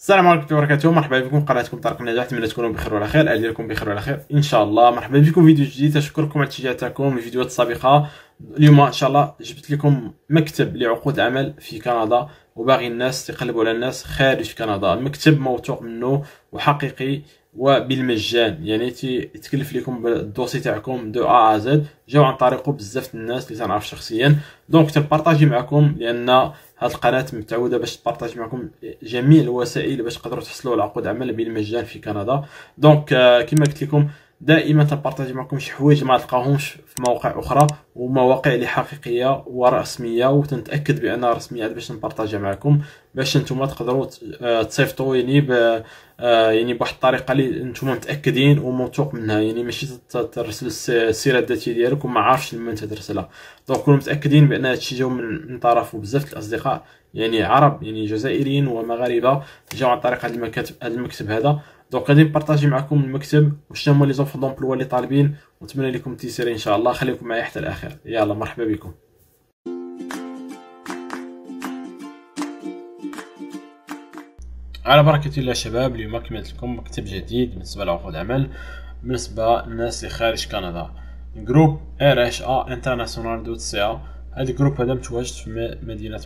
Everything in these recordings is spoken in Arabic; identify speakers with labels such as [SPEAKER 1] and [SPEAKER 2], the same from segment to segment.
[SPEAKER 1] السلام عليكم ورحمة الله وبركاته. مرحبا بكم قناتكم طريق النجاح. اتمنى تكونوا بخير وعلى خير. اجلكم بخير وعلى خير ان شاء الله. مرحبا بكم فيديو جديد. اشكركم على التشجيع تاعكم الفيديوهات السابقه. اليوم ان شاء الله جبت لكم مكتب لعقود عمل في كندا، وباغي الناس يقلبوا على الناس خارج كندا. المكتب موثوق منه وحقيقي وبالمجان، يعني يتكلف لكم الدوسي تاعكم دو ا زد. جاو عن طريقه بزاف الناس اللي تنعرف شخصيا، دونك تبارطاجي معكم لان هاد القناه متعوده باش تبارطاج معكم جميع الوسائل باش تقدروا تحصلوا على عقود عمل بالمجان في كندا. دونك كما قلت لكم دائما تبارطاجي معكم شي حوايج ما تلقاوهمش في مواقع اخرى، ومواقع اللي حقيقيه ورسميه وتنتاكد بانها رسميه باش نبارطاجها معكم، باش نتوما تقدروا تصيفطوا يعني بواحد الطريقه اللي نتوما متاكدين وموثوق منها، يعني ماشي ترسل السيره الذاتيه ديالك وما عارفش لمن تدرسلها. دونك كونوا متاكدين بان هادشي جاو من طرف بزاف الاصدقاء، يعني عرب، يعني جزائريين ومغاربه، جاو عن طريق هذا المكتب هذا. دونك غادي نبارطاجي معكم المكتب وشنو هما لي زوفر دومبلوا اللي طالبين، ونتمنى لكم التيسير ان شاء الله. خليكم معايا حتى الاخر. يلا مرحبا بكم. على بركة الله شباب، اليوم كملت لكم مكتب جديد بالنسبة لعقود عمل بالنسبة للناس اللي خارج كندا. جروب RHA انترناسيونال دوت CA. هذا الجروب هذا متواجد في مدينة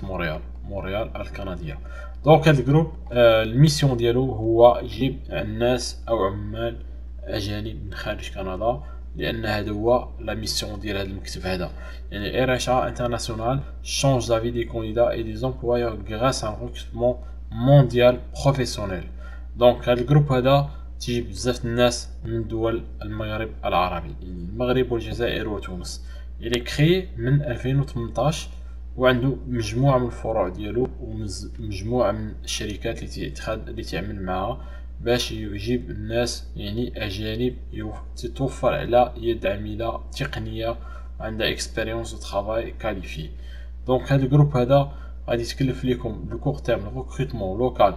[SPEAKER 1] مونريال الكندية. دونك هذا الجروب الميسيون ديالو هو يجيب الناس او عمال اجانب من خارج كندا، لان هذا هو لا ميسيون ديال هذا المكتب هذا. يعني RHA انترناسيونال change la vie des candidats et des employeurs grâce à un recrutement مونديال بروفيسيونيل. دونك هذا الجروب هذا تيجي بزاف الناس من دول المغرب العربي، يعني المغرب والجزائر وتونس. اللي كري من 2018 وعنده مجموعه من الفروع ديالو ومجموعه من الشركات اللي تعمل معها باش يجيب الناس يعني اجانب يتوفر على يد عامله تقنيه عندها اكسبيريونس وترافاي كاليفي. دونك هذا الجروب هذا غادي يتكلف لكم دو كور تيرم ريكروتمون لوكال،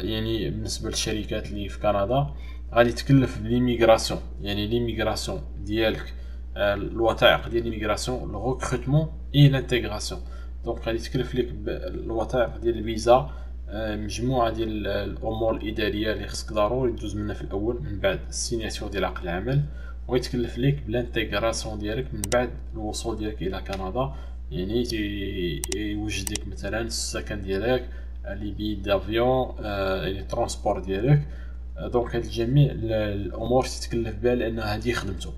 [SPEAKER 1] يعني بالنسبه للشركات اللي في كندا غادي يتكلف ليميغراسيون، يعني ليميغراسيون ديالك، الوثائق ديال ليميغراسيون، لو ريكروتمون اي لانتيغراسيون. دونك غادي يتكلف لك الوثائق ديال الفيزا، مجموعه ديال الامور الاداريه اللي خصك ضروري دوز منها في الاول من بعد السيناتور ديال عقد العمل، ويتكلف لك بلانتيغراسيون ديالك من بعد الوصول ديالك الى كندا، يعني يوجد لك مثلا السكن ديالك، لي بي دافيون، لي ترونسبور ديالك. دونك هاد جميع الامور تتكلف بها لان هذه خدمته.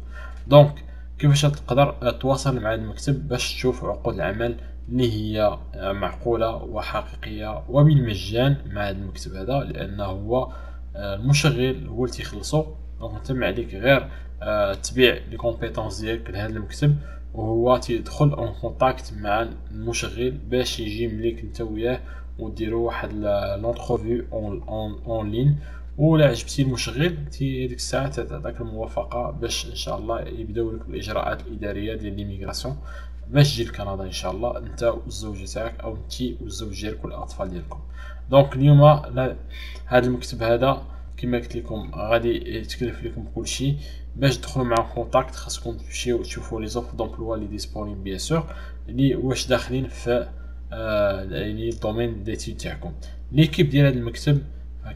[SPEAKER 1] دونك كيفاش تقدر تواصل مع المكتب باش تشوف عقود العمل اللي هي معقوله وحقيقيه وبالمجان مع هذا المكتب هذا، لانه هو المشغل هو اللي تيخلصو. دونك انت ما عليك غير تبيع لي كومبيتونس ديالك لهذا المكتب، وهو تيدخل اون كونتاكت مع المشغل باش يجي مليك نتا وياه وديروا واحد لونترفيو اون لين. ولا عجبتي المشغل ديك الساعه تعطيك الموافقه باش ان شاء الله يبداو لك الاجراءات الاداريه ديال ليميغراسيون باش تجي لكندا ان شاء الله انت والزوجه تاعك، او انت والزوج ديالك والاطفال ديالكم. دونك اليوم هذا المكتب هذا كما قلت لكم غادي يتكلف لكم كلشي. باش تدخلوا مع كونتاكت خاصكم تمشيو تشوفوا لي زوفر دومبلوا لي ديسپونيبل بيان سور، اللي واش داخلين في يعني الدومين ديتيد تاعكم. ليكيب ديال هذا المكتب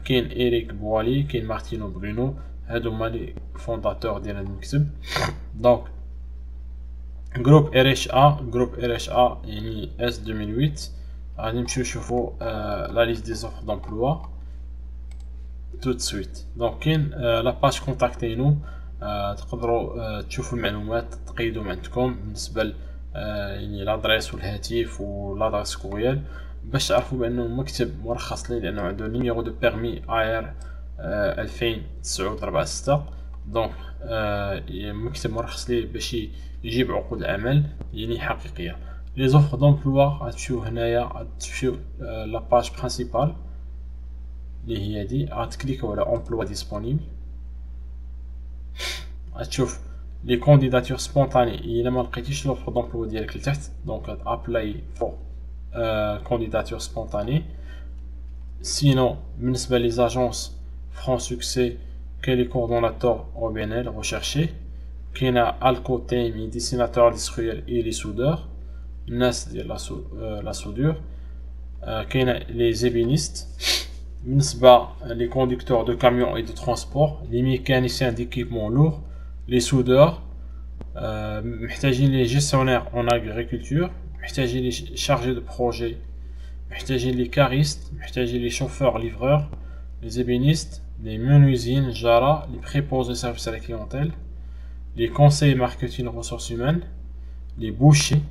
[SPEAKER 1] كاين إيريك بوالي، كاين مارتينو برونو، هادو هما لي فونداتور ديال هذا المكتب. دونك جروب RHA يعني اس 2008. غادي نمشيو نشوفوا لا ليست دي زوفر دومبلوا tout de suite. دونك كاين لا باج كونتاكتينو، تقدروا تشوفوا المعلومات تقيدوا عندكم بالنسبه يعني لادريس والهاتف ولادريس كوريال باش تعرفوا بانه مكتب مرخص ليه، لانه عنده نيميرو دو بيرمي AR 2009-46. دونك مكتب مرخص ليه باش يجيب عقود العمل يعني حقيقيه. لي زوفر دومبلوا غتمشيو هنايا، غتمشيو لا باج برينسيبال اللي هي دي، غتكليكو على امبلوا ديسپونيبل، غتشوف لي كونديداتور سبونطاني. الا ما لقيتيش لوفر دومبلوا ديالك لتحت، دونك ابلاي فور كونديداتور سبونطاني. سينو بالنسبه لي زاجونس فرون سوكسي كاين لي كوردوناتور او بي ان ال ريشيرشي، كاينه الكو تيمي ديسيناتور اندستريال اي لي سودور، الناس ديال لا سودور، كاينه لي زيبينيست، بالنسبة les conducteurs de camions et de transport, les mécaniciens d'équipements lourds, les soudeurs, محتاجين les gestionnaires en agriculture, محتاجين les chargés de projet, محتاجين les caristes, محتاجين les chauffeurs livreurs, les ébénistes, les menuisiers نجارة, les préposés services à la clientèle, les conseillers marketing ressources humaines, les bouchers,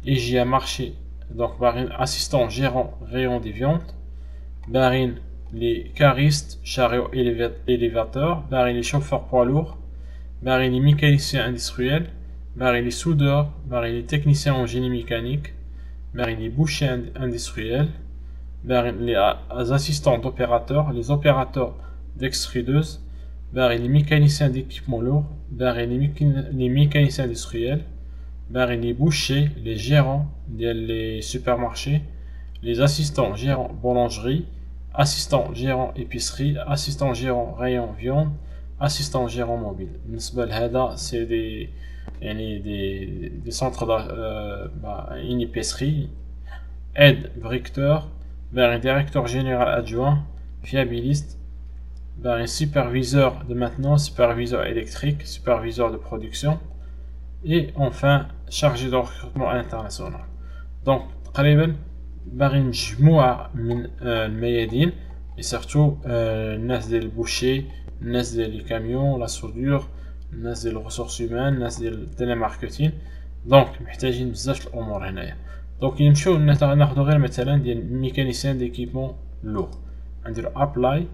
[SPEAKER 1] IGA marché, donc assistant gérant rayon des viandes, barine les caristes, chariots élévateurs, barine les chauffeurs poids lourds, barine les mécaniciens industriels, barine les soudeurs, barine les techniciens en génie mécanique, barine les bouchers industriels, barine les assistants d'opérateurs, les opérateurs d'extrudeuses, barine les mécaniciens d'équipements lourds, barine les mécaniciens industriels, barine les bouchers, les gérants des supermarchés, les assistants gérants boulangerie, assistant gérant épicerie, assistant gérant rayon viande, assistant gérant mobile. بالنسبة لهذا c'est des centres une épicerie, aide directeur, directeur général adjoint, fiabiliste, superviseur de maintenance, superviseur électrique, superviseur de production et enfin chargé de recrutement international. Donc تقريبا باغي مجموعة من الميادين et surtout الناس ديال البوشي، الناس ديال لي كاميون، لا سودور، الناس ديال الريسورس هيومان، الناس ديال التيلي ماركتين. دونك محتاجين بزاف الامور هنايا. دونك نمشيو ناخدو غير مثلا ديال ميكانيسيان ديكيبمون لوغ، نديرو ابلاي،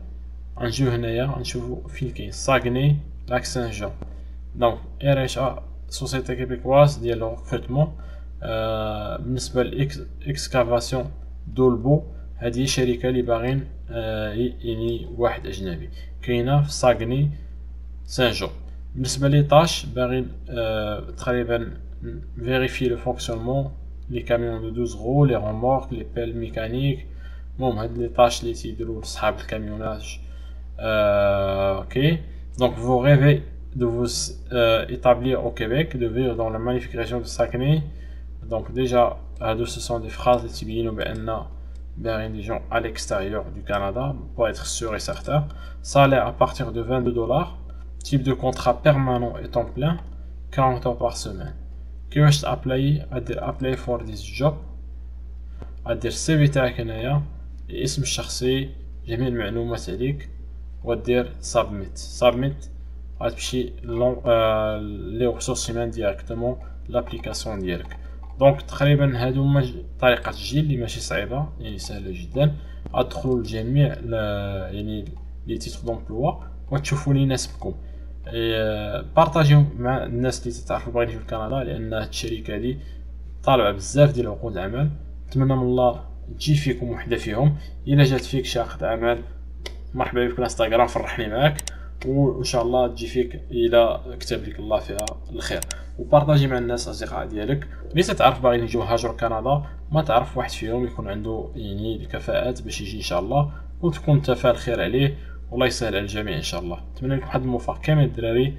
[SPEAKER 1] غنجيو هنايا غنشوفو فين كاين ساغني لاك سان جون. دونك ار اتش ا سوسيتي كيبيكواز ديال لو ريكروتمون. بالنسبه للاكسكافاسيون دولبو، هذه شركه اللي باغين يعني واحد اجنبي كاينه في ساغني سان جون. بالنسبه لي طاش باغين تقريبا فيريفي لو فونكسيونمون لي كاميون دو 12 غرو، لي رومورك، لي بيل ميكانيك. المهم هاد لي طاش اللي تيديروا صحاب الكاميوناج. ok, donc vous rêvez de vous établir au Québec, de vivre dans la magnifique région de Saguenay. Donc déjà, ce sont des phrases qui viennent des gens à l'extérieur du Canada, pour être sûr et certain. Salaire à partir de 22 $. Type de contrat permanent et temps plein, 40 heures par semaine. كيفاش apply for this job. أدير CV تاعك هنايا، الاسم الشخصي، جميع المعلومات عليك، ودير submit. غتمشي لي ressources humaines ديريكتومون لابليكاسيون ديالك. دونك تقريبا هادو هما طريقة التسجيل اللي ماشي صعيبة، يعني سهلة جدا. ادخلوا لجميع يعني لي تيتر دومبلوا وتشوفوا لي يناسبكم. بارطاجيو مع الناس اللي تعرفوا باغيين في كندا، لان هاد الشركة هادي طالبة بزاف ديال عقود العمل. نتمنى من الله تجي فيكم وحدة فيهم. الا جات فيك شي عقد عمل مرحبا بك في الانستغرام، فرحني معاك، وان شاء الله تجي فيك الى كتب لك الله فيها الخير. وبارطاجي مع الناس اصدقاء ديالك اللي تعرف باغيين يجيو هاجروا كندا، ما تعرف واحد فيهم يكون عنده يعني الكفاءات باش يجي ان شاء الله، وتكون انت فيها الخير عليه، والله يسهل على الجميع ان شاء الله. نتمنى لكم واحد الموفق كامل الدراري.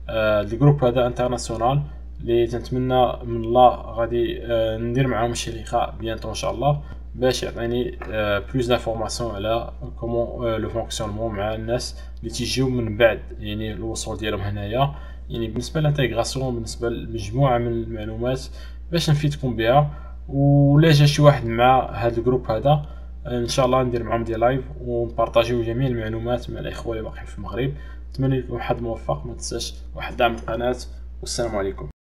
[SPEAKER 1] الجروب هذا انترناسيونال اللي تنتمنى من الله غادي ندير معاهم شي لقاء بيانتو ان شاء الله، باش يعطيني بلوز دانفورماسيون على كومون لو فونكسيونمون مع الناس اللي تيجيو من بعد يعني الوصول ديالهم هنايا، يعني بالنسبه للانتيغراسيون، بالنسبه لمجموعه من المعلومات باش نفيدكم بها. ولا جا شي واحد مع هذا الجروب هذا ان شاء الله ندير معهم دي لايف ونبارطاجيو جميع المعلومات مع الاخوه اللي باقيين في المغرب. نتمنى لكم واحد موفق، ما تنساش واحد دعم القناه، والسلام عليكم.